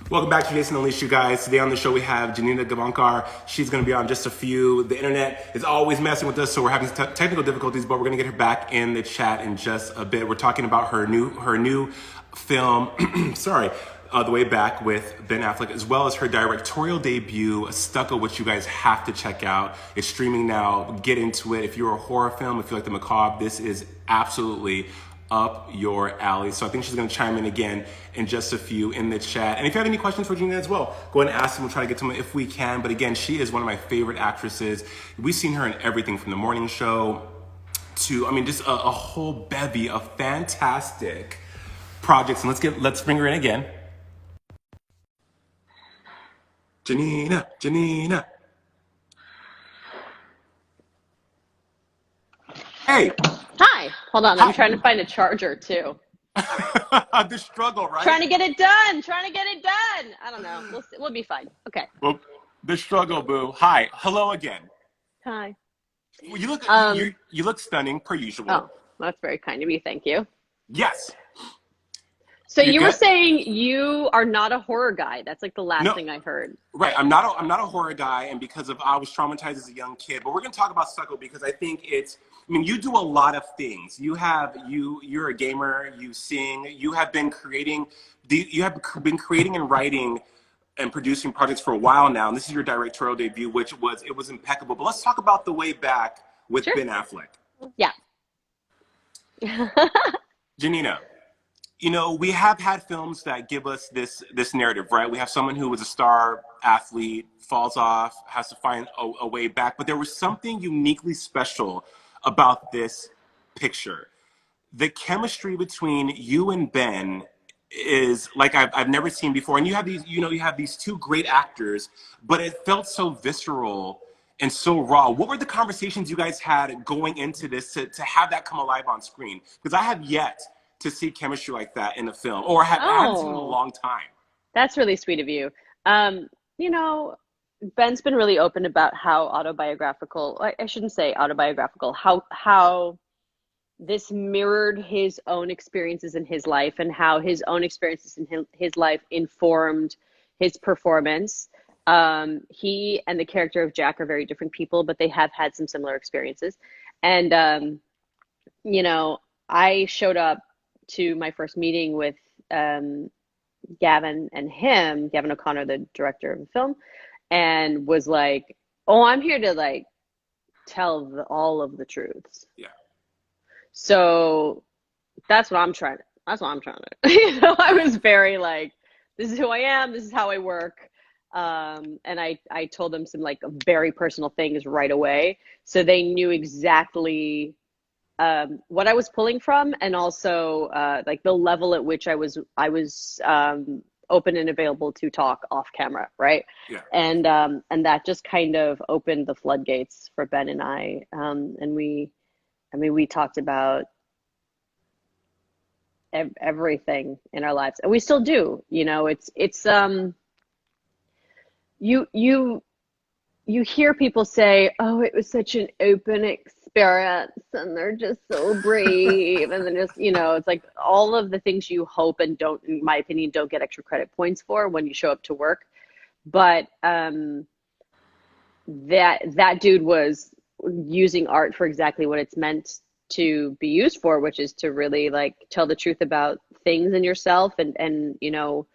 Welcome back to Jason Unleashed, you guys. Today on the show we have Janina Gavankar. She's going to be on just a few. The internet is always messing with us, so we're having technical difficulties, but we're going to get her back in the chat in just a bit. We're talking about her new film, sorry, The Way Back with Ben Affleck, as well as her directorial debut, Stucco, which you guys have to check out. It's streaming now. Get into it. If you're a horror film, if you like the macabre, this is absolutely up your alley. So I think she's going to chime in again in just a few in the chat. And if you have any questions for Gina as well, go ahead and ask them. We'll try to get to them if we can. But again, she is one of my favorite actresses. We've seen her in everything from The Morning Show to, I mean, just a whole bevy of fantastic projects. And let's bring her in again. Janina. Hey. Hi. Hold on. Hi. I'm trying to find a charger too. The struggle, right? Trying to get it done. I don't know. We'll be fine. Okay. Well, the struggle, boo. Hi. Hello again. Hi. Well, you look stunning per usual. Oh, that's very kind of you. Thank you. Yes. So you were saying you are not a horror guy. That's like the last No. thing I heard. Right. I'm not a horror guy, and because of I was traumatized as a young kid. But we're gonna talk about Stucco because I think I mean, you do a lot of things. You're a gamer. You sing. You have been creating and writing and producing projects for a while now. And this is your directorial debut, which was impeccable. But let's talk about The Way Back with Sure. Ben Affleck. Yeah. Janina, you know, we have had films that give us this narrative, right? We have someone who was a star athlete, falls off, has to find a way back. But there was something uniquely special about this picture. The chemistry between you and Ben is like I've never seen before. And you have these two great actors, but it felt so visceral and so raw. What were the conversations you guys had going into this to have that come alive on screen? Because I have yet to see chemistry like that in a film, or I haven't seen it in a long time. That's really sweet of you. You know, Ben's been really open about how autobiographical, I shouldn't say autobiographical, how this mirrored his own experiences in his life and how his own experiences in his life informed his performance. He and the character of Jack are very different people, but they have had some similar experiences. And, you know, I showed up to my first meeting with Gavin O'Connor, the director of the film, and was like, "Oh, I'm here to like tell all of the truths." Yeah. So that's what I'm trying to. You know, I was very like, "This is who I am. This is how I work." And I told them some like very personal things right away, so they knew exactly what I was pulling from, and also like the level at which I was open and available to talk off camera, right? Yeah. And that just kind of opened the floodgates for Ben and I. And we talked about everything in our lives, and we still do. You know, it's you hear people say, "Oh, it was such an open experience," and they're just so brave, and then just, you know, it's like all of the things you hope and don't, in my opinion, don't get extra credit points for when you show up to work. But that dude was using art for exactly what it's meant to be used for, which is to really like tell the truth about things in yourself, and you know,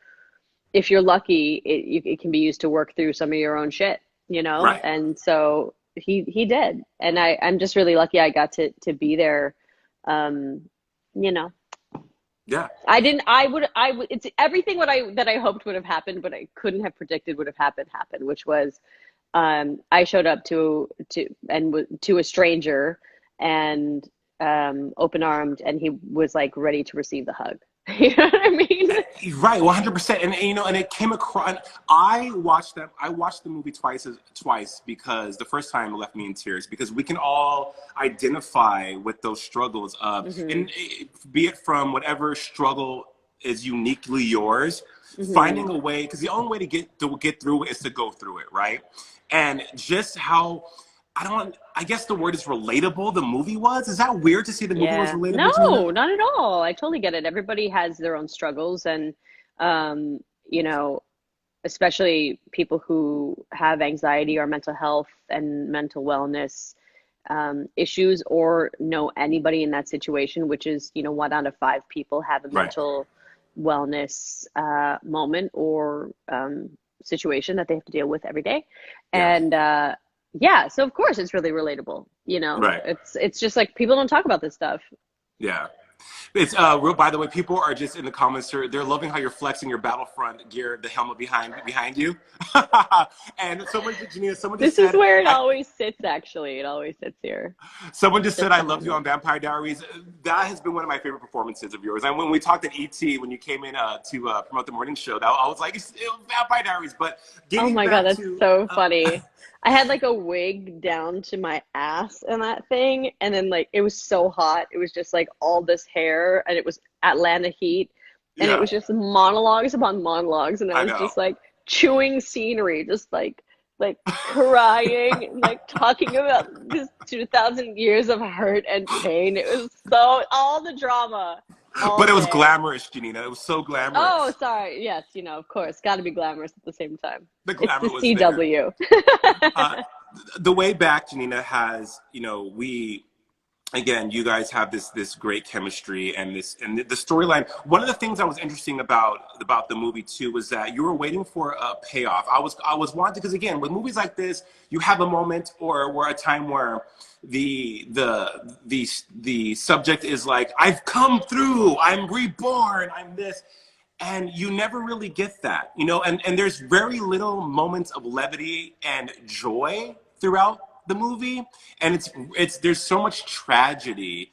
if you're lucky, it can be used to work through some of your own shit, you know? Right. And so he did. And I'm just really lucky I got to be there. You know, Yeah. it's everything that I hoped would have happened, but I couldn't have predicted would have happened, which was, I showed up to a stranger and, open armed, and he was like ready to receive the hug. You know what I mean? Right, 100%. And you know, and it came across. I watched the movie twice because the first time it left me in tears, because we can all identify with those struggles of, and be it from whatever struggle is uniquely yours, finding a way, because the only way to get through it is to go through it, right? And just how I guess the word is relatable the movie was. Is that weird to say the movie was relatable to No, you? not at all. I totally get it. Everybody has their own struggles, and you know, especially people who have anxiety or mental health and mental wellness issues, or know anybody in that situation, which is, 1 out of 5 people have a Right. mental wellness moment or situation that they have to deal with every day. Yeah. And yeah, so of course it's really relatable. Right. It's just like people don't talk about this stuff. Yeah. It's real. By the way, people are just in the comments. They're loving how you're flexing your Battlefront gear, the helmet behind you. And Janina, someone just This is said, where it always sits, actually. It always sits here. someone It just said, sits I loved behind you me. on Vampire Diaries. That has been one of my favorite performances of yours. And when we talked at ET, when you came in to promote the morning show, I was like, it was Vampire Diaries. But Oh getting my God, back that's to, so funny. I had like a wig down to my ass in that thing, and then like it was so hot. It was just like all this hair, and it was Atlanta heat, and it yeah, was just monologues upon monologues, and I I was know. just like chewing scenery, just like crying, like talking about this 2000 years of hurt and pain. It was so all the drama all But it was day. glamorous, Janina. It was so Oh, glamorous. sorry. Yes, of course, got to be glamorous at the same time. The It's the glamour was there. CW. Uh, the way back, Janina has, again, you guys have this great chemistry and the storyline. One of the things that was interesting about the movie too was that you were waiting for a payoff. I was wanting, because again, with movies like this, you have a moment or a time where the subject is like, I've come through, I'm reborn, I'm this. And you never really get that, and there's very little moments of levity and joy throughout the movie, and it's there's so much tragedy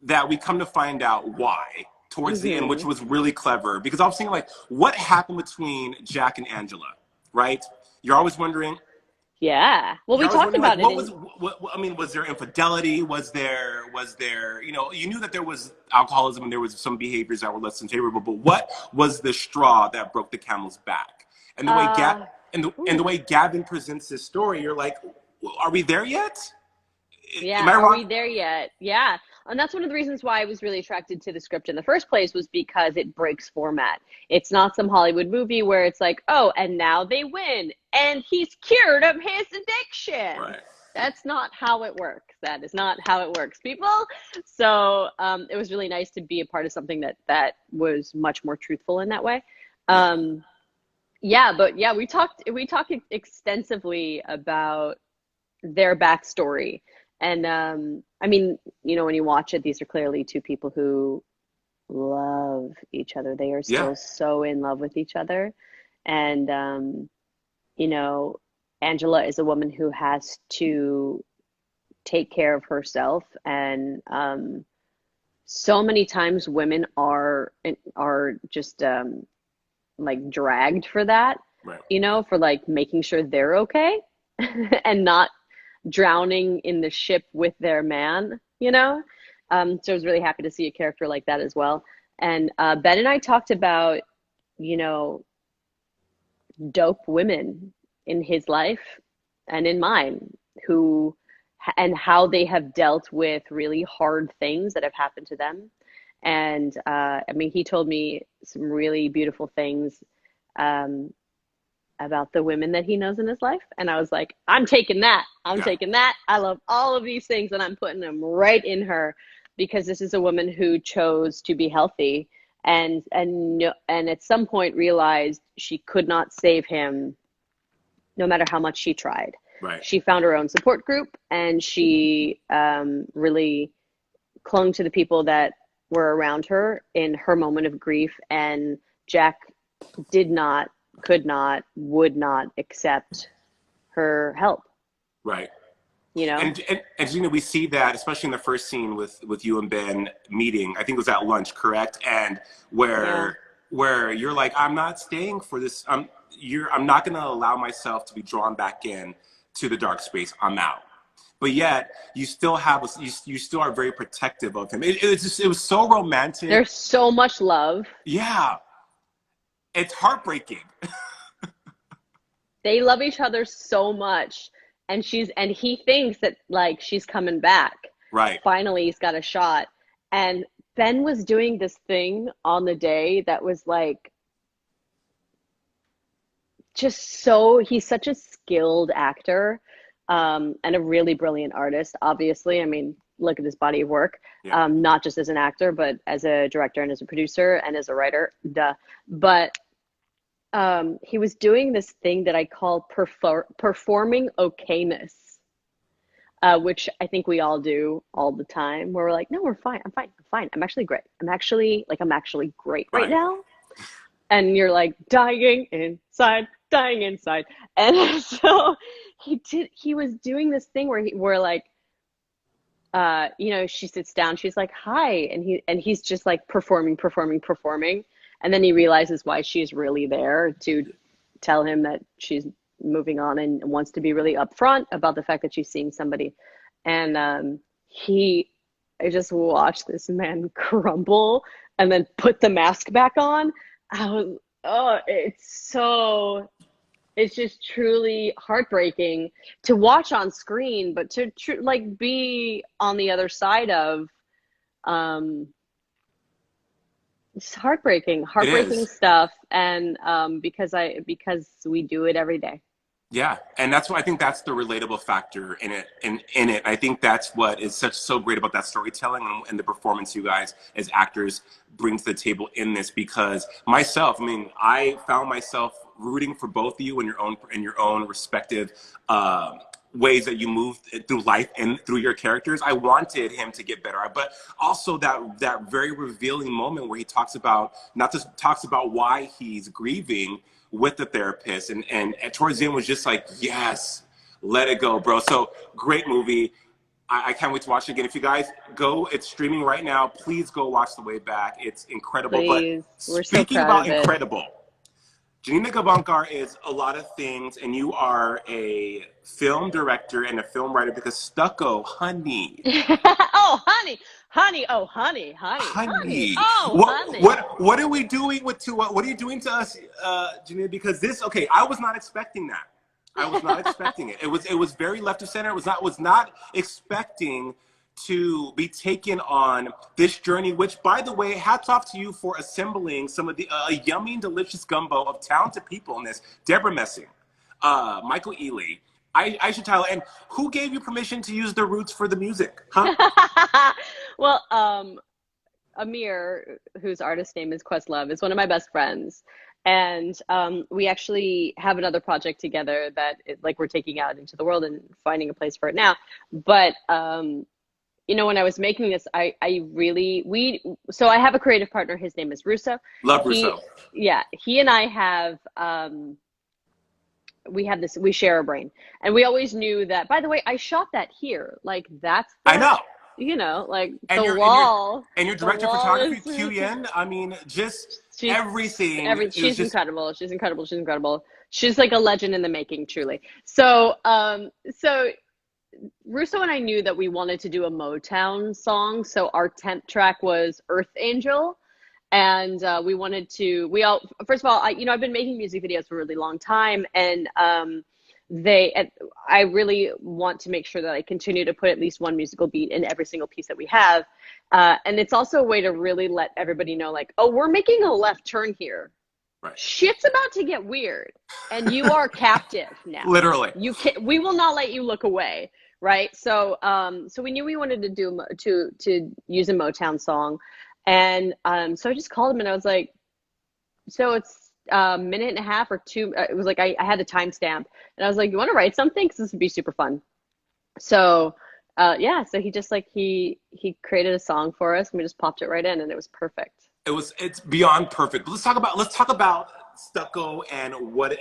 that we come to find out why towards the end, which hmm was really clever, because I was thinking, like, what happened between Jack and Angela, right? You're always wondering, Yeah. Well, you're we always talked wondering, like, about it what in, was I mean, was there infidelity? Was there you knew that there was alcoholism and there was some behaviors that were less than favorable, but what was the straw that broke the camel's back? And the way uh, the way Gavin presents this story, you're like, are we there yet? yeah, Am I are wrong? we there yet? Yeah. And that's one of the reasons why I was really attracted to the script in the first place, was because it breaks format. It's not some Hollywood movie where it's like, oh, and now they win and he's cured of his addiction. Right. That's not how it works. That is not how it works, people. So it was really nice to be a part of something that was much more truthful in that way. Yeah. Um, yeah, but yeah, we talked extensively about their backstory. And I mean, when you watch it, these are clearly two people who love each other. They are Yeah. still so in love with each other. And you know, Angela is a woman who has to take care of herself, and so many times women are just like dragged for that, Right. for like making sure they're okay and not drowning in the ship with their man. So I was really happy to see a character like that as well. And Ben and I talked about, you know, dope women in his life and in mine, who and how they have dealt with really hard things that have happened to them. And I mean, he told me some really beautiful things um, about the women that he knows in his life. And I was like, I'm taking that. I'm Yeah. taking that. I love all of these things, and I'm putting them right in her, because this is a woman who chose to be healthy, and at some point realized she could not save him no matter how much she tried. Right. She found her own support group, and she really clung to the people that were around her in her moment of grief. And Jack did not, could not, would not accept her help, Right. you know? And we see that, especially in the first scene with you and Ben meeting. I think it was at lunch, correct? And Yeah. where you're like, I'm not staying for this. I'm not going to allow myself to be drawn back in to the dark space. I'm out. But yet you still you still are very protective of him. It was so romantic. There's so much love. Yeah, it's heartbreaking. They love each other so much. And he thinks that like she's coming back. Right. Finally, he's got a shot. And Ben was doing this thing on the day that was like just so he's such a skilled actor, and a really brilliant artist, obviously. I mean, look at his body of work, Yeah. not just as an actor, but as a director and as a producer and as a writer. Duh. But he was doing this thing that I call performing okayness, which I think we all do all the time, where we're like, no, we're fine. I'm fine. I'm fine. I'm actually great. I'm actually great right Right. now. And you're like dying inside, dying inside. And so he was doing this thing where like, she sits down, she's like, hi. And he's just like performing. And then he realizes why she's really there to tell him that she's moving on and wants to be really upfront about the fact that she's seeing somebody. And I just watched this man crumble and then put the mask back on. It's just truly heartbreaking to watch on screen, but to like be on the other side of, um, it's It heartbreaking is. stuff. And because we do it every day. Yeah, and that's why I think that's the relatable factor in it. In it, I think that's what is so great about that storytelling and the performance you guys as actors bring to the table in this. Because myself, I mean, I found myself rooting for both of you in your own respective ways that you move through life and through your characters. I wanted him to get better, but also that very revealing moment where he talks about not just talks about why he's grieving with the therapist, and towards the end was just like, yes, let it go, bro. So great movie. I can't wait to watch it again. If you guys go, it's streaming right now. Please go watch The Way Back. It's incredible. But Please, we're so speaking proud about of it. incredible, Janina Gavankar is a lot of things, and you are a film director and a film writer because Stucco, honey. Oh, honey, oh, honey, Honey, oh, honey. what are we doing what are you doing to us, Janina? Because okay, I was not expecting that. I was not expecting it. It was very left of center. It was not expecting to be taken on this journey. Which, by the way, hats off to you for assembling some of the yummy and delicious gumbo of talented people in this. Deborah Messing, Michael Ealy, I should tell. And who gave you permission to use the roots for the music? Huh? Well, Amir, whose artist name is Questlove, is one of my best friends. And we actually have another project together that like we're taking out into the world and finding a place for it now. But when I was making this, so I have a creative partner. His name is Russo. Love He, Rousseau. yeah, he and I have we share a brain, and we always knew that. By the way, I shot that here. Like that's I know. like And the your wall. The director of wall is photography, Q Yen. I mean, just she's everything. It was she's just incredible. She's incredible. She's incredible. She's like a legend in the making, truly. So Russo and I knew that we wanted to do a Motown song, so our temp track was Earth Angel. And we wanted to, first of all, I've been making music videos for a really long time, and I really want to make sure that I continue to put at least one musical beat in every single piece that we have. And it's also a way to really let everybody know, like, oh, we're making a left turn here. right. Shit's about to get weird, and you are captive now. Literally. We will not let you look away, right? So we knew we wanted to use a Motown song. And so I just called him and I was like, so it's a minute and a half or two. It was like I had a timestamp, and I was like, you want to write something? Because this would be super fun. So so he just like he created a song for us, and we just popped it right in, and it was perfect. It's beyond perfect. But let's talk about Stucco and what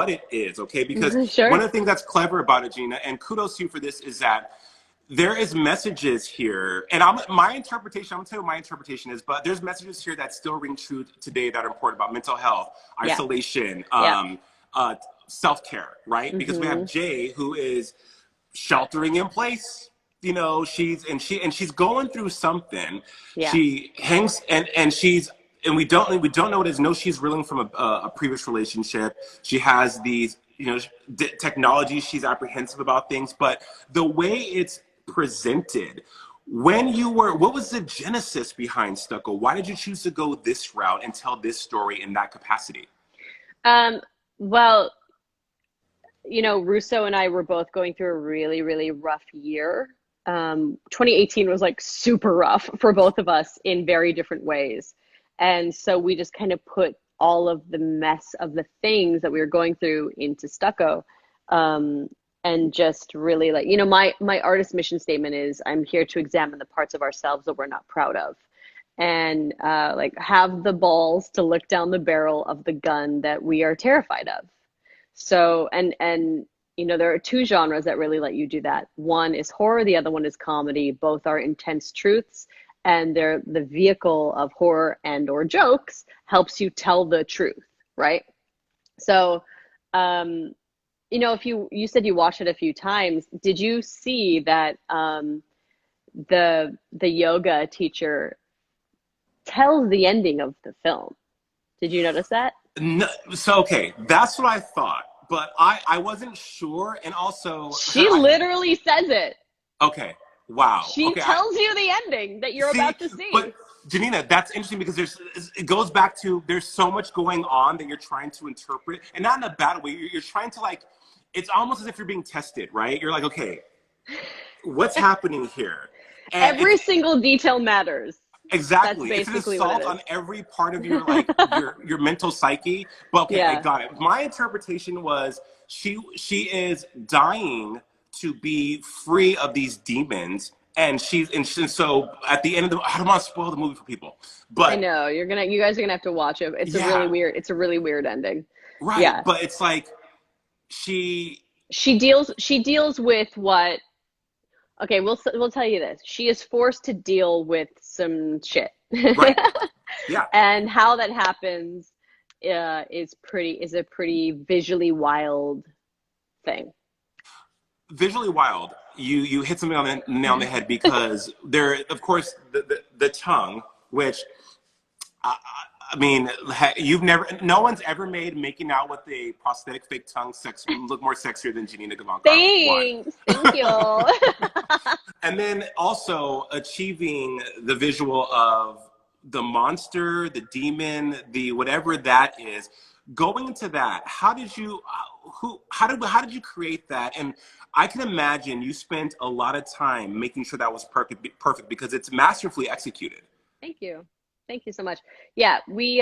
it is, okay? Because Sure. one of the things that's clever about it, Gina, and kudos to you for this, is that there is messages here, and my interpretation, I'm gonna tell you what my interpretation is, but there's messages here that still ring true today that are important about mental health, Yeah. isolation, Yeah. self-care, right? Because we have Jay, who is sheltering in place. She's going through something. Yeah. She hangs and we don't know what it is. No, she's reeling from a previous relationship. She has these, technology. She's apprehensive about things, but the way it's presented, what was the genesis behind Stucco? Why did you choose to go this route and tell this story in that capacity? Well, you know, Russo and I were both going through a really, really rough year. 2018 was like super rough for both of us in very different ways. And so we just kind of put all of the mess of the things that we were going through into Stucco. And just really like, you know, my artist mission statement is I'm here to examine the parts of ourselves that we're not proud of. And like have the balls to look down the barrel of the gun that we are terrified of. So, and you know, there are two genres that really let you do that. One is horror, the other one is comedy. Both are intense truths, and they're the vehicle of horror and or jokes helps you tell the truth, right? So, you know, if you said you watched it a few times, did you see that the yoga teacher tells the ending of the film? Did you notice that? No, so okay, that's what I thought, but I wasn't sure, and also She literally says it. okay, wow, She okay, tells you the ending that you're see, about to see. but Janina, that's interesting because it goes back to there's so much going on that you're trying to interpret, and not in a bad way. You're trying to like, it's almost as if you're being tested, right? You're like, okay, what's happening here? And Every single detail matters. That's exactly. It's an basically what it assault is. on every part of your like your mental psyche. But okay, I Yeah. got it. My interpretation was she is dying to be free of these demons, and so at the end of the I don't want to spoil the movie for people, I but know. You guys are gonna have to watch it. yeah, It's a really weird ending. right. Yeah. But it's like she She deals with what, okay, we'll tell you this. She is forced to deal with some shit. right, yeah, And how that happens is a pretty visually wild thing. visually wild. You hit something on the nail on the head because there, of course, the tongue, which I mean, no one's ever made making out with a prosthetic fake tongue look more sexier than Janina Gavankar. One. Thanks. Thank you. And then also achieving the visual of the monster, the demon, the whatever that is. Going into that, how did you create that? And I can imagine you spent a lot of time making sure that was perfect because it's masterfully executed. Thank you. Thank you so much. Yeah, we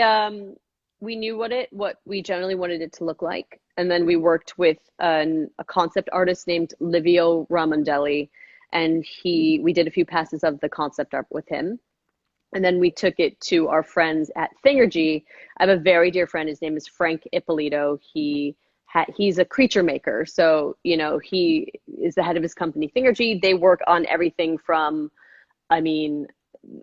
knew what we generally wanted it to look like, and then we worked with a concept artist named Livio Ramondelli, and we did a few passes of the concept art with him, and then we took it to our friends at Thingergy. I have a very dear friend. His name is Frank Ippolito. He's a creature maker, so you know he is the head of his company Thingergy. They work on everything from, I mean,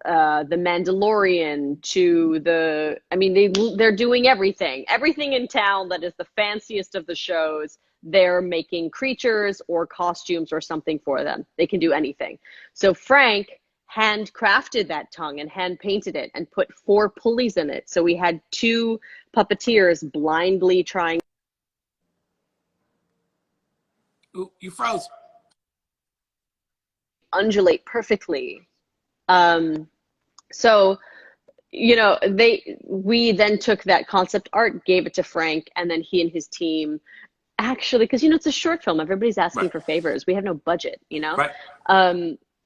the Mandalorian to they're doing everything in town that is the fanciest of the shows. They're making creatures or costumes or something for them. They can do anything. So Frank handcrafted that tongue and hand painted it and put 4 pulleys in it. So we had 2 puppeteers blindly trying Ooh, you froze. undulate perfectly. So, you know, we then took that concept art, gave it to Frank, and then he and his team actually, because, you know, it's a short film, everybody's asking Right. for favors. We have no budget, you know? Right.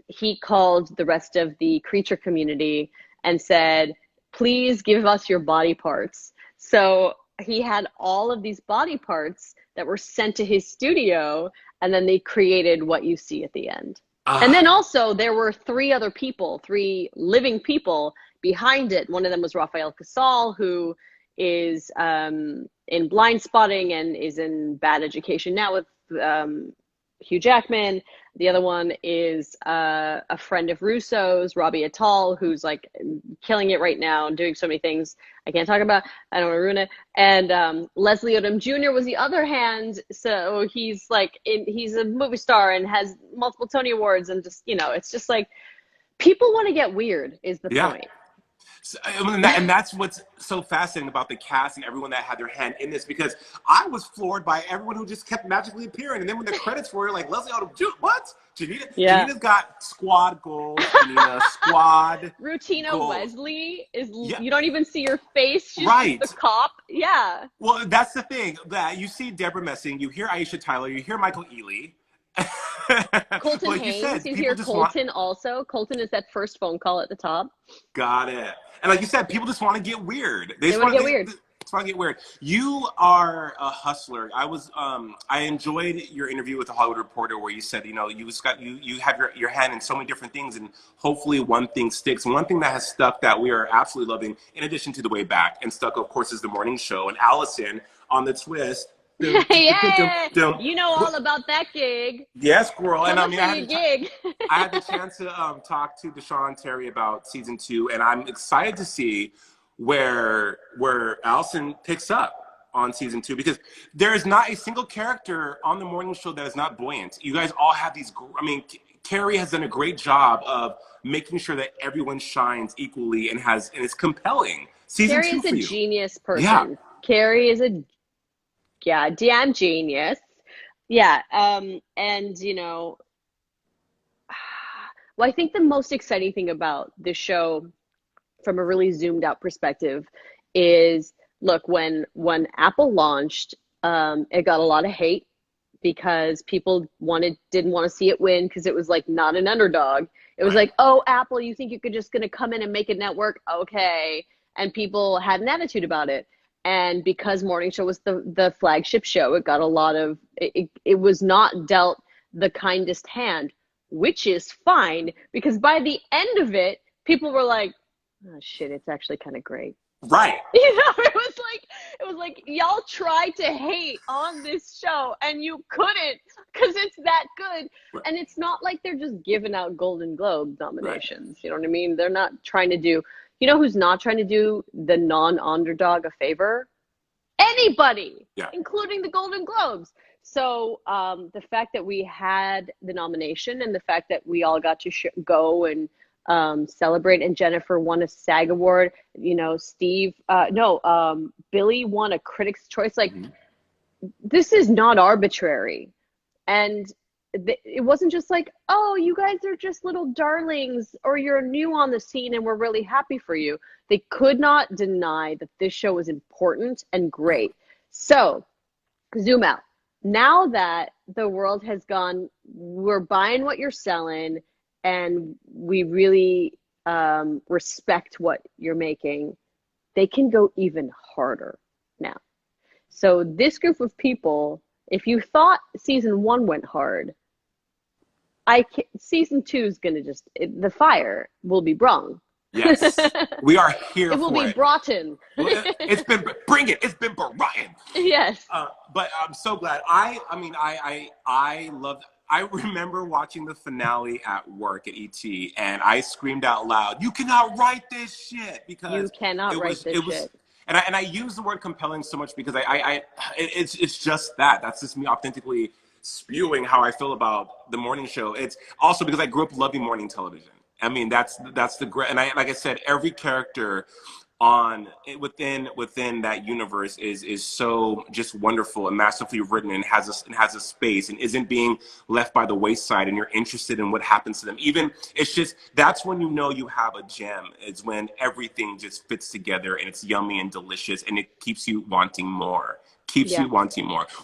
He called the rest of the creature community and said, please give us your body parts. So he had all of these body parts that were sent to his studio, and then they created what you see at the end. And then also there were 3 other people, 3 living people behind it. One of them was Rafael Casal, who is in Blind Spotting and is in Bad Education now with Hugh Jackman. The other one is a friend of Russo's, Robbie Attal, who's like killing it right now and doing so many things I can't talk about. I don't want to ruin it. And Leslie Odom Jr. was the other hand. So he's he's a movie star and has multiple Tony Awards, and just, you know, it's just like people want to get weird is the Yeah. point. And that's what's so fascinating about the cast and everyone that had their hand in this, because I was floored by everyone who just kept magically appearing. And then when the credits were like, Leslie Odom, what? Yeah. Janina's got squad goals. Janina, squad Rutina goals. Wesley is, Yeah, you don't even see her face. She's just the right. cop. Yeah. Well, that's the thing, that you see Deborah Messing, you hear Aisha Tyler, you hear Michael Ealy. But Colton like you Haynes, said, you people hear just want, Colton also. Colton is that first phone call at the top. got it. And like you said, people just want to get weird. They They just want to want get to, weird. they just want to get weird. You are a hustler. I enjoyed your interview with the Hollywood Reporter, where you said, you have your hand in so many different things, and hopefully one thing sticks. And one thing that has stuck that we are absolutely loving, in addition to The Way Back and Stucco, of course, is the morning show. And Allison on the twist. Dum, dum, dum, dum, dum, Yeah. dum. You know all about that gig. Yes, girl. And I Coming mean, for your gig. I had the chance to talk to Deshaun Terry about season 2, and I'm excited to see where Allison picks up on season 2, because there is not a single character on the morning show that is not buoyant. You guys all have these. I mean, Carrie has done a great job of making sure that everyone shines equally and it's compelling. Season Carrie 2 is a for you. genius Yeah. person. Carrie is a damn genius. Yeah. And well, I think the most exciting thing about this show from a really zoomed out perspective is, look, when Apple launched, it got a lot of hate because people didn't want to see it win because it was like not an underdog. It was Right. like, oh, Apple, you think you're just gonna come in and make a network? Okay. And people had an attitude about it. And because Morning Show was the flagship show, it got a lot of it was not dealt the kindest hand, which is fine because by the end of it, people were like, oh shit, it's actually kind of great. Right. It was like y'all tried to hate on this show and you couldn't because it's that good. Right. And it's not like they're just giving out Golden Globe Right. nominations. You know what I mean? They're not trying to do, who's not trying to do the non-underdog a favor? Anybody, Yeah. including the Golden Globes. So the fact that we had the nomination and the fact that we all got to go and celebrate, and Jennifer won a SAG award. Billy won a Critics' Choice. Like, Mhm. this is not arbitrary, and it wasn't just like, oh, you guys are just little darlings, or you're new on the scene, and we're really happy for you. They could not deny that this show was important and great. So, zoom out. Now that the world has gone, we're buying what you're selling, and we really respect what you're making, they can go even harder now. So this group of people, if you thought season 1 went hard, season 2 is going to the fire will be brung. Yes. We are here It will for be it. brought in. Bring it. It's been Brian. Yes. But I'm so glad. I loved. I remember watching the finale at work at ET, and I screamed out loud, "You cannot write this shit!" You Because cannot write this it was, shit. and I use the word compelling so much because it's just that. That's just me authentically spewing how I feel about the morning show. It's also because I grew up loving morning television. I mean, that's the great. And like I said, every character within that universe is so just wonderful and masterfully written, and has a space and isn't being left by the wayside, and you're interested in what happens to them. Even it's just, that's when you know you have a gem. It's when everything just fits together and it's yummy and delicious, and it keeps you wanting more. Yeah.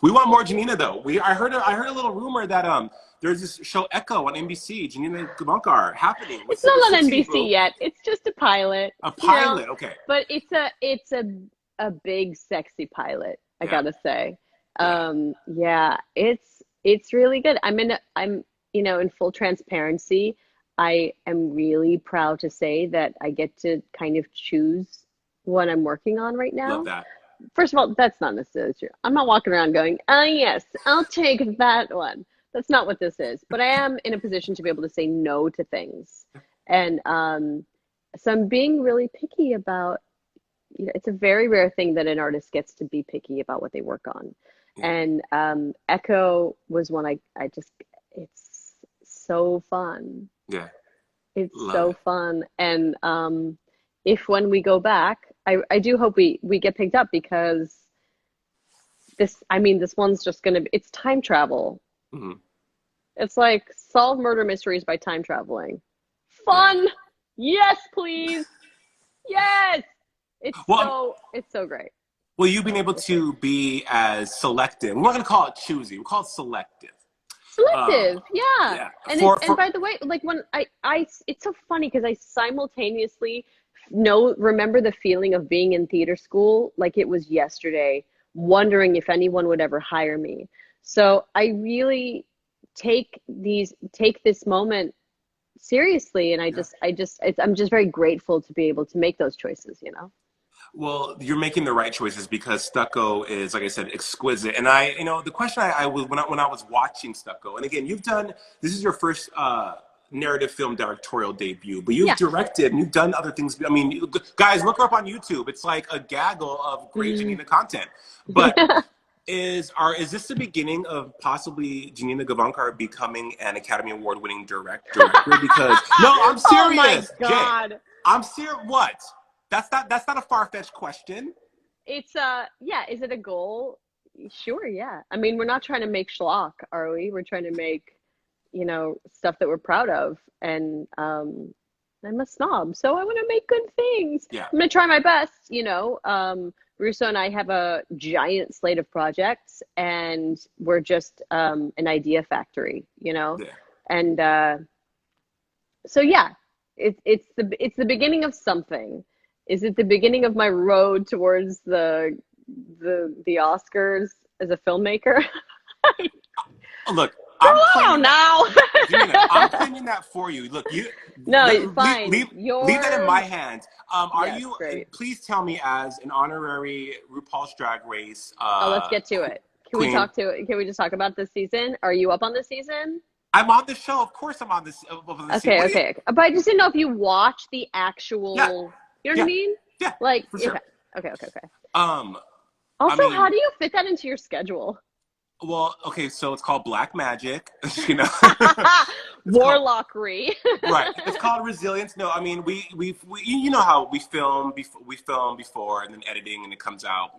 We want more Janina though. I heard a little rumor that there's this show Echo on NBC, Janina Gavankar, happening with It's not on Sexy NBC Boo. yet. It's just a pilot. A pilot, okay. But it's a big sexy pilot, I Yeah. gotta say. Yeah. Yeah, it's really good. I'm in full transparency. I am really proud to say that I get to kind of choose what I'm working on right Love now. that. First of all, that's not necessarily true. I'm not walking around going, oh, yes, I'll take that one. That's not what this is. But I am in a position to be able to say no to things. And so I'm being really picky about, it's a very rare thing that an artist gets to be picky about what they work on. Yeah. And Echo was one it's so fun. Yeah. It's Love so it. fun. And if when we go back, I do hope we get picked up because this one's just gonna be, it's time travel. Mhm. It's like solve murder mysteries by time traveling. Yeah. Fun! Yes, please! Yes! Well, It's so great. well, you've been So able great. to be as selective. We're not going to call it choosy. We'll call it selective. Um, Selective, yeah. yeah. And by the way, like when it's so funny because I simultaneously remember the feeling of being in theater school like it was yesterday, wondering if anyone would ever hire me. So I really take this moment seriously, and Yeah. I'm just very grateful to be able to make those choices, you know? Well, you're making the right choices because Stucco is, like I said, exquisite. And the question I was when I was watching Stucco, and again, this is your first narrative film directorial debut, but you've Yeah. directed and you've done other things. I mean, guys, look her up on YouTube. It's like a gaggle of great Mm. Janina content. But is this the beginning of possibly Janina Gavankar becoming an Academy Award winning director? Because no, I'm Oh my serious, Jay. God. I'm serious. What? That's not a far fetched question. It's yeah, is it a goal? Sure, yeah. I mean, we're not trying to make schlock, are we? We're trying to make, stuff that we're proud of. And I'm a snob, so I want to make good things. Yeah, I'm gonna try my best. Russo and I have a giant slate of projects, and we're just an idea factory. yeah. And so yeah, it's the beginning of something. Is it the beginning of my road towards the Oscars as a filmmaker? Look, Grow I'm on claiming that. now. Gina, I'm claiming that for you. Look, No, fine. leave that in my hands. Are Yes, you? great. Please tell me, as an honorary RuPaul's Drag Race Oh, let's get to it. queen, Can we just talk about this season? Are you up on this season? I'm on the show. Of course, I'm on this. On this. Okay, What do you? okay. But I just didn't know if you watch the Yeah, actual, you know what I yeah, mean? yeah, Like, for okay, sure. okay, okay, okay. Um, I Also, how mean, do you fit that into your schedule? well, okay, so it's called Black Magic. You know, it's called. Warlockery. Right. It's called resilience. No, I mean we you know how we film before and then editing and it comes out.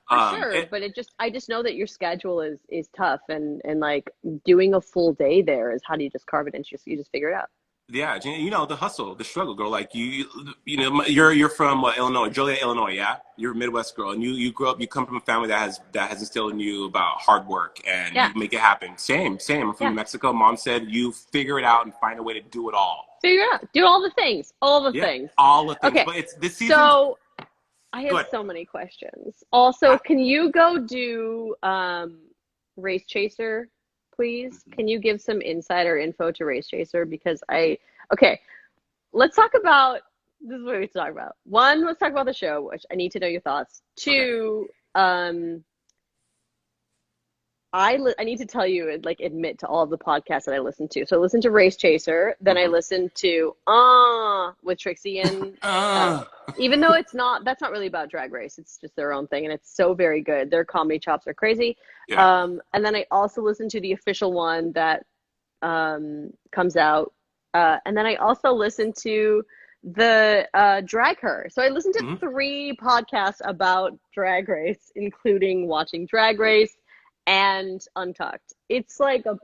For sure, It but I just know that your schedule is tough, and like doing a full day there is, how do you just carve it into you just figure it out. yeah, the hustle, the struggle, girl. Like you're from what, Illinois, Joliet, Illinois. Yeah, you're a Midwest girl, and you grew up. You come from a family that has instilled in you about hard work and Yeah, you make it happen. Same. I'm from New yeah. Mexico. Mom said you figure it out and find a way to do it all. Figure it out. Do all the things. All the Yeah, things. all the things. Okay. But it's this season. So I have Good. so many questions. Also, can you go do Race Chaser, please? Can you give some insider info to Race Chaser? Because okay, let's talk about this is what we have to talk about. One, let's talk about the show, which I need to know your thoughts. Okay. Two, I need to tell you, like, admit to all of the podcasts that I listen to. So I listen to Race Chaser, then I Mhm. listen to with Trixie and Uh, even though that's not really about Drag Race. It's just their own thing, and it's so very good. Their comedy chops are crazy. yeah. And then I also listen to the official one that comes out, and then I also listen to the Drag Her. So I listen to Mhm. 3 podcasts about Drag Race, including watching Drag Race and Untucked. It's the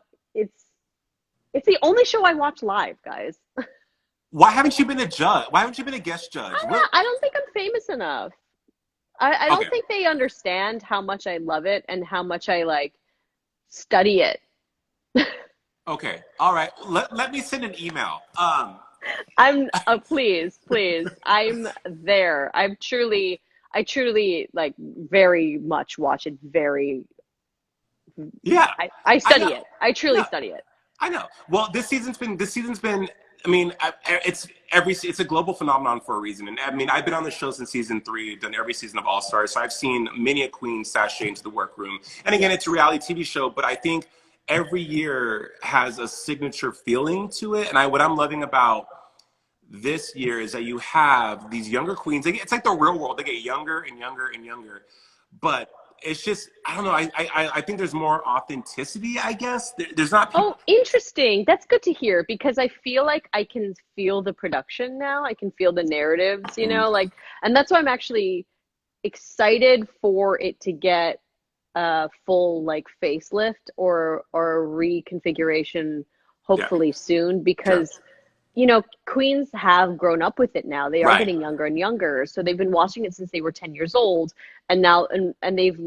only show I watch live, guys. Why haven't you been a judge? Why haven't you been a guest judge? I don't think I'm famous enough. I don't Okay. think they understand how much I love it and how much I like study it. Okay. All right. Let me send an email. Please. I'm there. I truly like very much watch it very, Yeah. I I know. study it. I truly No, study it. I know. Well, this season's been. I mean, it's a global phenomenon for a reason. And I mean, I've been on the show since season 3, done every season of All Stars, so I've seen many a queen sashay into the workroom. And again, Yeah. it's a reality TV show, but I think every year has a signature feeling to it. And what I'm loving about this year is that you have these younger queens. It's like the real world. They get younger and younger and younger, but it's just, I don't know. I think there's more authenticity, I guess. There's not people. Oh, interesting. That's good to hear because I feel like I can feel the production now. I can feel the narratives, you Mm, know, like, and that's why I'm actually excited for it to get a full like facelift or reconfiguration yeah, hopefully soon sure. because you know, queens have grown up with it now. They are Right, getting younger and younger. So they've been watching it since they were 10 years old. And now, and they've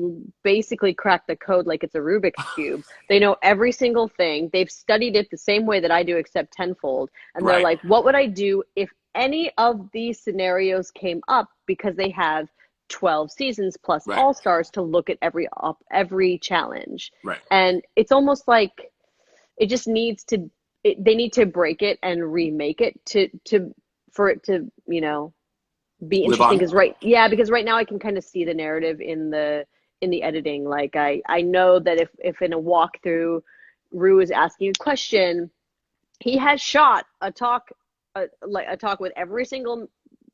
basically cracked the code like it's a Rubik's Cube. They know every single thing. They've studied it the same way that I do, except tenfold. And they're right, like, what would I do if any of these scenarios came up? Because they have 12 seasons plus right, all stars to look at every challenge. right. And it's almost like it just needs to they need to break it and remake it to for it to you know be Live interesting on. because because right now I can kind of see the narrative in the editing like I know that if in a walkthrough Rue is asking a question he has shot a talk like a talk with every single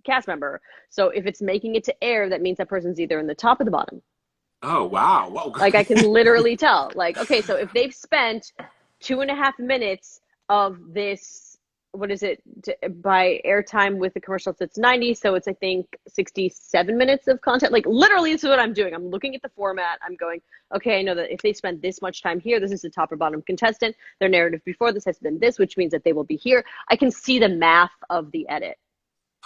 cast member so if it's making it to air that means that person's either in the top or the bottom Oh, wow. Whoa. like I can literally tell. Like, okay, so if they've spent 2.5 minutes of this, what is it by airtime with the commercials? It's 90, so it's I think 67 minutes of content. Like literally, this is what I'm doing. I'm looking at the format. I'm going, okay, I know that if they spent this much time here, this is the top or bottom contestant. Their narrative before this has been this, which means that they will be here. I can see the math of the edit.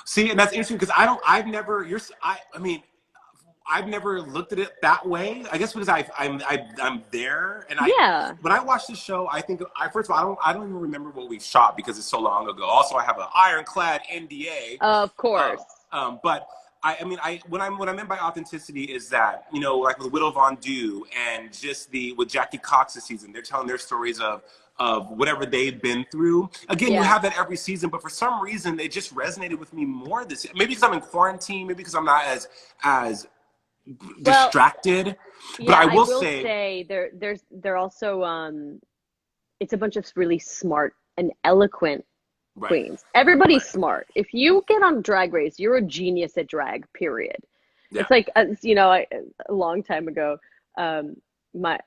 See, and that's interesting because I've never, I mean, I've never looked at it that way. I guess because I'm there, and Yeah, when I watch this show, I think first of all I don't even remember what we shot because it's so long ago. Also, I have an ironclad NDA. of Um, course. but I mean, what I meant by authenticity is that like with Widow Von Du and just with Jackie Cox this season, they're telling their stories of whatever they've been through. Again, you Yeah. have that every season, but for some reason, it just resonated with me more this. Maybe because I'm in quarantine, maybe because I'm not as Well, distracted. But yeah, I I will will say, say they're also it's a bunch of really smart and eloquent right, queens. Everybody's right, smart. If you get on Drag Race, you're a genius at drag, period. yeah, It's like you know, a long time ago, um my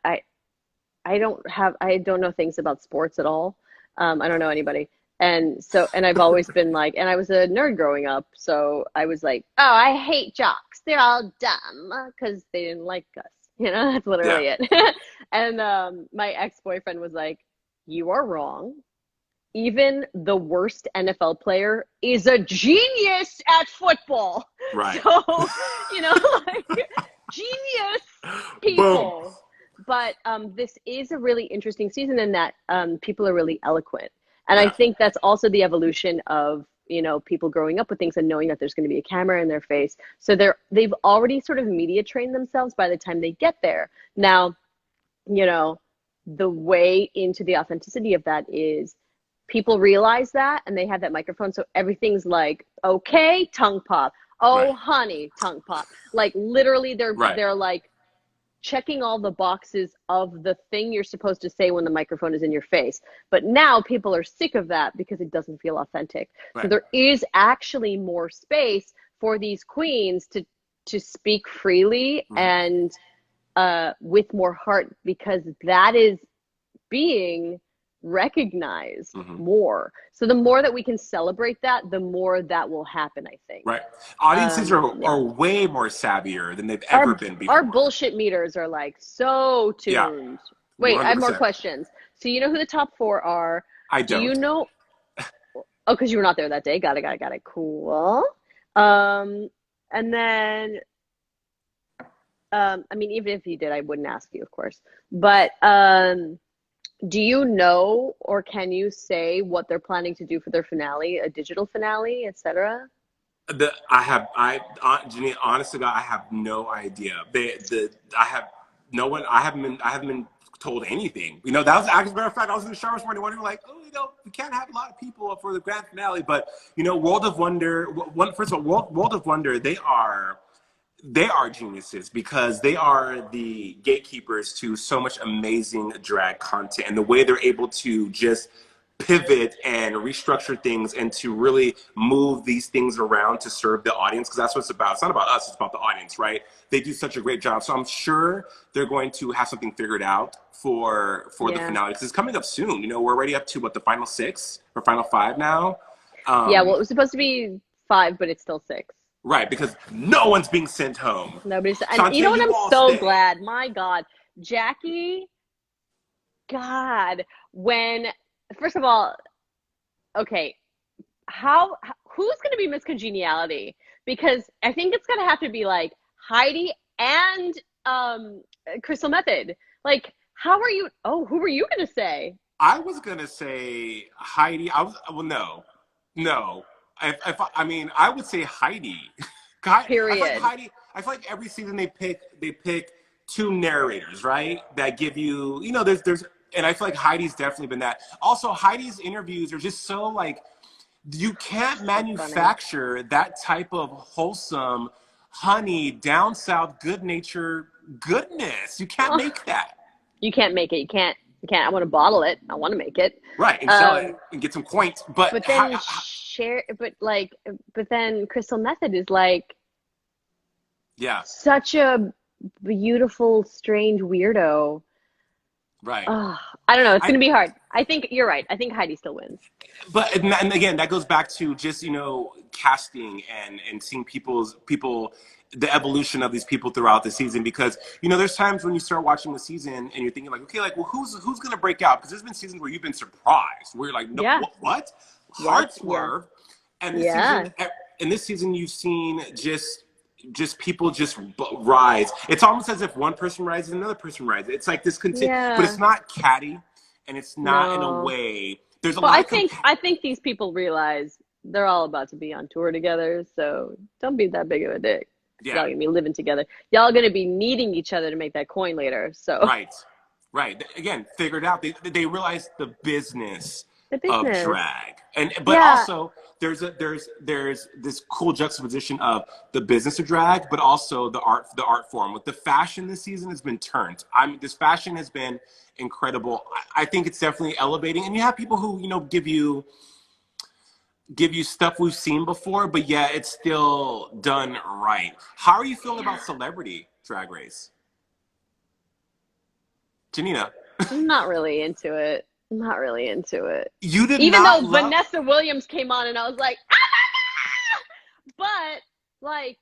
I don't know things about sports at all. I don't know anybody. And so and I've always been like and I was a nerd growing up, so I was like, "Oh, I hate jocks. They're all dumb because they didn't like us." You know, that's yeah, literally it. And my ex-boyfriend was like, "You are wrong. Even the worst NFL player is a genius at football." right. So, you know, like genius Boom. people. But this is a really interesting season in that people are really eloquent. And I Yeah, think that's also the evolution of, you know, people growing up with things and knowing that there's going to be a camera in their face. So they've already sort of media trained themselves by the time they get there. Now, you know, the way into the authenticity of that is people realize that and they have that microphone. So everything's like, okay, tongue pop. right, Oh, honey, tongue pop. Like literally right, they're like checking all the boxes of the thing you're supposed to say when the microphone is in your face. But now people are sick of that because it doesn't feel authentic. So right. there is actually more space for these queens to speak freely Mhm. and with more heart because that is being recognized Mhm. more. So the more that we can celebrate that, the more that will happen, I think. Right. Audiences Yeah. are way more savvier than they've ever Our been our before. bullshit meters are like so Yeah, tuned. Wait, I have more 100%. questions. So you know who the top four are? I Do you don't. know? Oh, because you were not there that day. Got it, got it, got it. Cool. Um, and then I mean, even if you did, I wouldn't ask you, of course. But do you know or can you say what they're planning to do for their finale, a digital finale, etc.? Janine, honest to God, I have no idea. I have no one. I haven't been told anything. That was actually, as a matter of fact, I was in the shower this morning wondering, like, oh, we can't have a lot of people for the grand finale. But World of Wonder. First of all, World of Wonder. They are geniuses because they are the gatekeepers to so much amazing drag content and the way they're able to just pivot and restructure things and to really move these things around to serve the audience, because that's what it's about. It's not about us, it's about the audience, right? They do such a great job. So I'm sure they're going to have something figured out for the Yeah. finale, because it's coming up soon. You know, we're already up to what, the final six or final five now. Yeah, well, Um, it was supposed to be 5, but it's still 6. right, because no one's being sent home. Nobody's, and you know Shantae, what? you I'm all so stay. glad. My God, Jackie, God, when, first of all, okay, who's going to be Miss Congeniality? Because I think it's going to have to be like Heidi and Crystal Method. Like, how are you? Oh, who were you going to say? I was gonna say Heidi. I was, well, no, no. I mean, I would say Heidi. I feel like Period. Heidi. I feel like every season they pick two narrators, right? That give you, you know, and I feel like Heidi's definitely been that. Also, Heidi's interviews are just so like, you can't So funny. manufacture that type of wholesome, honey, down south, good nature goodness. You can't Oh, make that. you can't make it. You can't. You can't. I want to bottle it. I want to make it. Right, and sell it Um, and get some coins. But but then share. But then Crystal Method is like yeah, such a beautiful, strange weirdo. right. Oh, I don't know. It's I gonna be hard. I think you're right. I think Heidi still wins. and again, that goes back to just, you know, casting and seeing people, the evolution of these people throughout the season, because you know there's times when you start watching the season and you're thinking like, okay, like, well, who's gonna break out, because there's been seasons where you've been surprised where you're like, no, Yeah. what Yep. hard Yeah. swerve. And this season, Yeah. you've seen just people just rise. It's almost as if one person rises, another person rises. It's like this but Yeah. it's not catty, and it's not in a No. way. There's a Well, lot I of think these people realize they're all about to be on tour together, so don't be that big of a dick. Y'all yeah, gonna be living together. Y'all gonna be needing each other to make that coin later. So right, right. Again, figured out. They realize the business the of business. drag, and but Yeah. also there's this cool juxtaposition of the business of drag, but also the art form. With the fashion this season has been turned. I mean, this fashion has been incredible. I think it's definitely elevating, and you have people who, you know, give you stuff we've seen before, but yeah, it's still done right. How are you feeling Yeah. about Celebrity Drag Race, Janina? I'm not really into it. I'm not really into it. You did Even not though love. Vanessa Williams came on and I was like, ah! But like,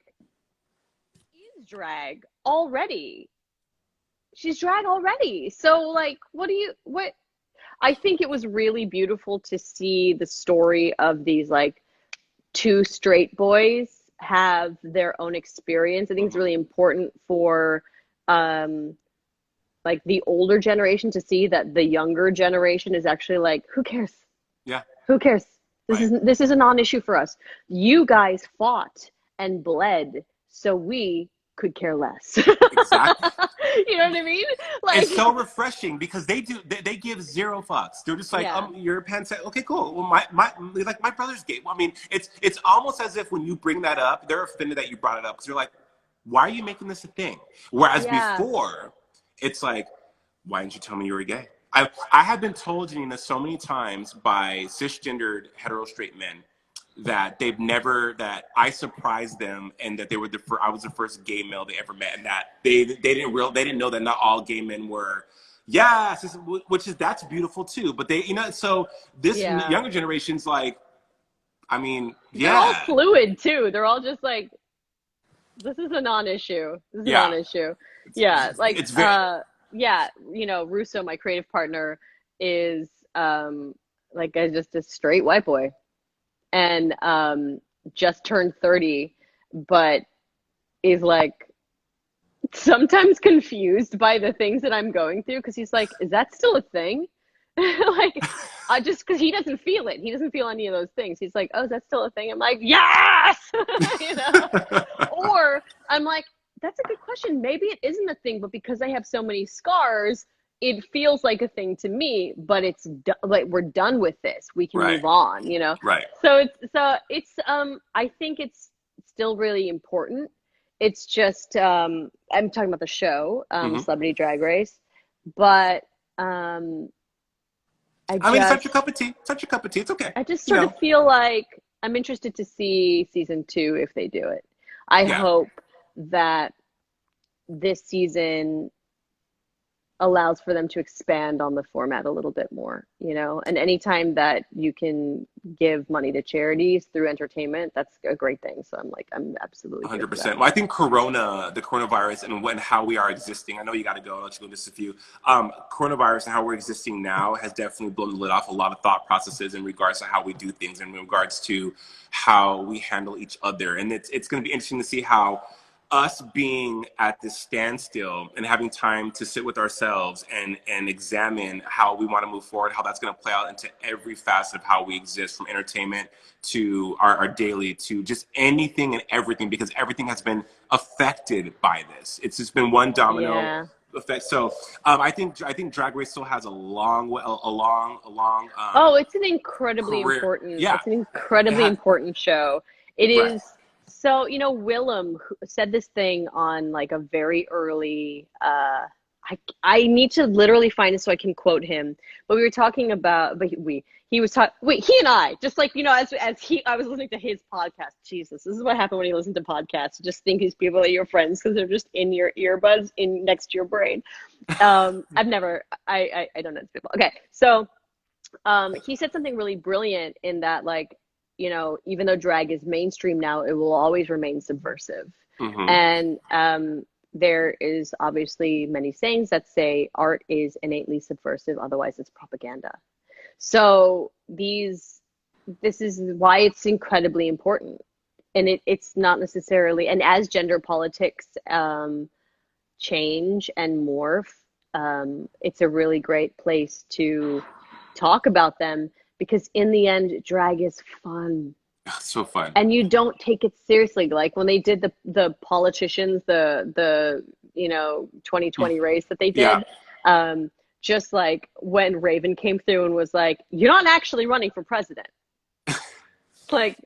is drag already. She's drag already. So like, what I think it was really beautiful to see the story of these like two straight boys have their own experience. I think it's Mhm. really important for um like the older generation to see that the younger generation is actually like, who cares? Yeah, Who cares? right. This is a non-issue for us. You guys fought and bled, so we could care less. Exactly. You know what I mean? It's Like, so refreshing because they give zero fucks. They're just like, yeah, you're a pansexual. Okay, cool. Well, my brother's gay. Well, I mean, it's almost as if when you bring that up, they're offended that you brought it up, because you're like, why are you making this a thing? Whereas yeah, before, it's like, why didn't you tell me you were gay? I have been told, Janina, so many times by cisgendered hetero straight men that they've never, that I surprised them, and that I was the first gay male they ever met, and that they didn't know that not all gay men were. Yes, which is, that's beautiful too. But they, you know, so this yeah. younger generation's like, I mean, They're all yeah, fluid too. They're all just like, this is a non-issue. This is a yeah, non-issue. Yeah, like it's very yeah, you know, Russo, my creative partner, is like just a straight white boy and just turned 30, but is like sometimes confused by the things that I'm going through because he's like, is that still a thing? Like, just because he doesn't feel it. He doesn't feel any of those things. He's like, oh, is that still a thing? I'm like, yes! You know? Or I'm like, that's a good question. Maybe it isn't a thing, but because I have so many scars, it feels like a thing to me, but it's like we're done with this. We can right, move on, you know? right. So it's I think it's still really important. It's just I'm talking about the show, Hmm. Celebrity Drag Race, but um I I mean, it's not your cup just of tea. It's not your cup of tea. It's okay. I just You sort of know. feel like I'm interested to see season two if they do it. I Yeah. hope that this season allows for them to expand on the format a little bit more, you know? And anytime that you can give money to charities through entertainment, that's a great thing. So I'm like, I'm absolutely here for that. 100%. Well, I think the coronavirus, and when how we are existing. I know you got to go. I'll let you go in just a few. Coronavirus and how we're existing now has definitely blown the lid off a lot of thought processes in regards to how we do things, in regards to how we handle each other. And it's going to be interesting to see how us being at this standstill and having time to sit with ourselves and examine how we want to move forward, how that's going to play out into every facet of how we exist, from entertainment to our daily, to just anything and everything, because everything has been affected by this. It's just been one domino Yeah. effect. So I think Drag Race still has a long Oh, it's an incredibly career. important, Yeah, it's an it incredibly has, important show. It right. is so, you know, Willem said this thing on like a very early I need to literally find it so I can quote him. But we were talking about but he was talking wait, he and I, just like, you know, as he I was listening to his podcast. Jesus, this is what happened when you listen to podcasts. You just think these people are your friends because they're just in your earbuds in next to your brain. I've never I don't know these people. Okay. So he said something really brilliant in that, like, you know, even though drag is mainstream now, it will always remain subversive. Hmm. And there is obviously many sayings that say art is innately subversive, otherwise it's propaganda. So this is why it's incredibly important. And it's not necessarily, and as gender politics change and morph, it's a really great place to talk about them because in the end, drag is fun So fun. and you don't take it seriously. Like when they did the politicians, the you know 2020 race that they Yeah. did, just like when Raven came through and was like, "You're not actually running for president." Like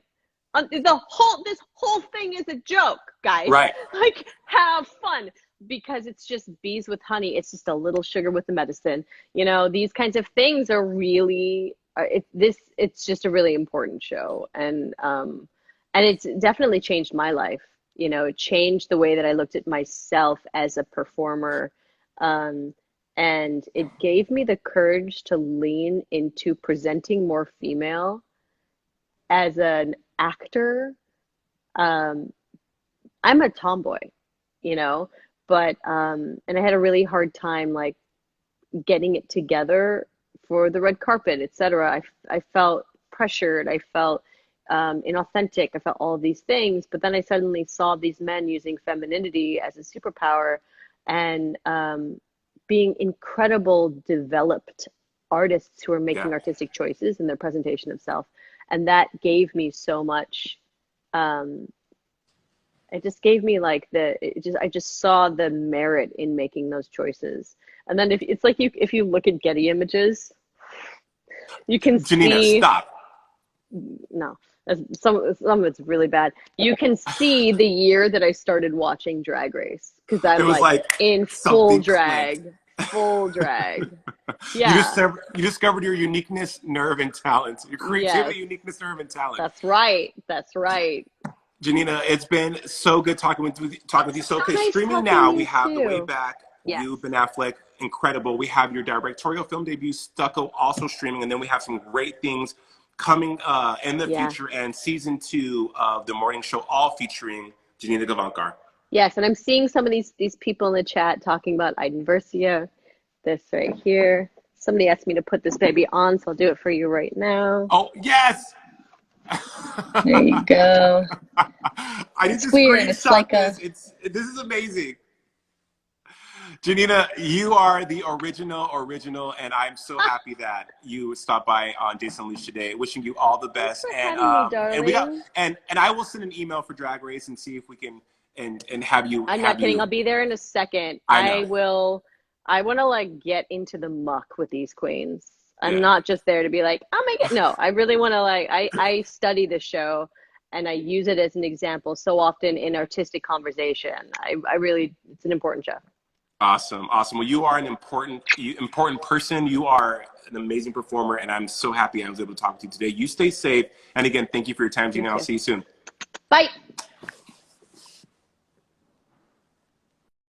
the whole this whole thing is a joke, guys. Right. Like have fun because it's just bees with honey. It's just a little sugar with the medicine. You know, these kinds of things are really it's just a really important show and it's definitely changed my life. You know, it changed the way that I looked at myself as a performer. Um, and it gave me the courage to lean into presenting more female as an actor. um, I'm a tomboy, you know, but and I had a really hard time like getting it together for the red carpet, etc. I felt pressured. I felt inauthentic. I felt all of these things, but then I suddenly saw these men using femininity as a superpower and being incredible, developed artists who are Yeah. making artistic choices in their presentation of self, and that gave me so much. Um, it just gave me like I just saw the merit in making those choices. And then if it's like you if you look at Getty Images, you can Janina, see stop. no, some of it's really bad. You can see the year that I started watching Drag Race because It I'm was like like in full something clicked. drag, full drag. You Yeah, discovered you discovered your uniqueness, nerve, and talent. Your yes, creativity, uniqueness, nerve, and talent. that's right, that's right. Janina, it's been so good talking with you. So, So okay, nice streaming talking to now, we you have The Way too. Back, Yes, you, Ben Affleck, incredible. We have your directorial film debut, Stucco, also streaming, and then we have some great things coming in the yeah. future, and season 2 of The Morning Show, all featuring Janina Gavankar. Yes, and I'm seeing some of these people in the chat talking about Iden Versio, this right here. Somebody asked me to put this baby on, so I'll do it for you right now. Oh, yes! There you go. I need to It's weird. It's screenshot like this. a This is amazing. Janina, you are the original, and I'm so happy that you stopped by on Jason Unleashed today. Wishing you all the Thanks best, for having me, and we got darling. and I will send an email for Drag Race and see if we can and have you I'm not have kidding. I'll you. be there in a second. I know, I want to like get into the muck with these queens. I'm yeah. not just there to be like, oh my God. No, I really want to like, I study the show and I use it as an example so often in artistic conversation. I really, it's an important show. Awesome. Awesome. Well, you are an important person. You are an amazing performer, and I'm so happy I was able to talk to you today. You stay safe. And again, thank you for your time, Gina. Thank I'll you. see you soon. Bye.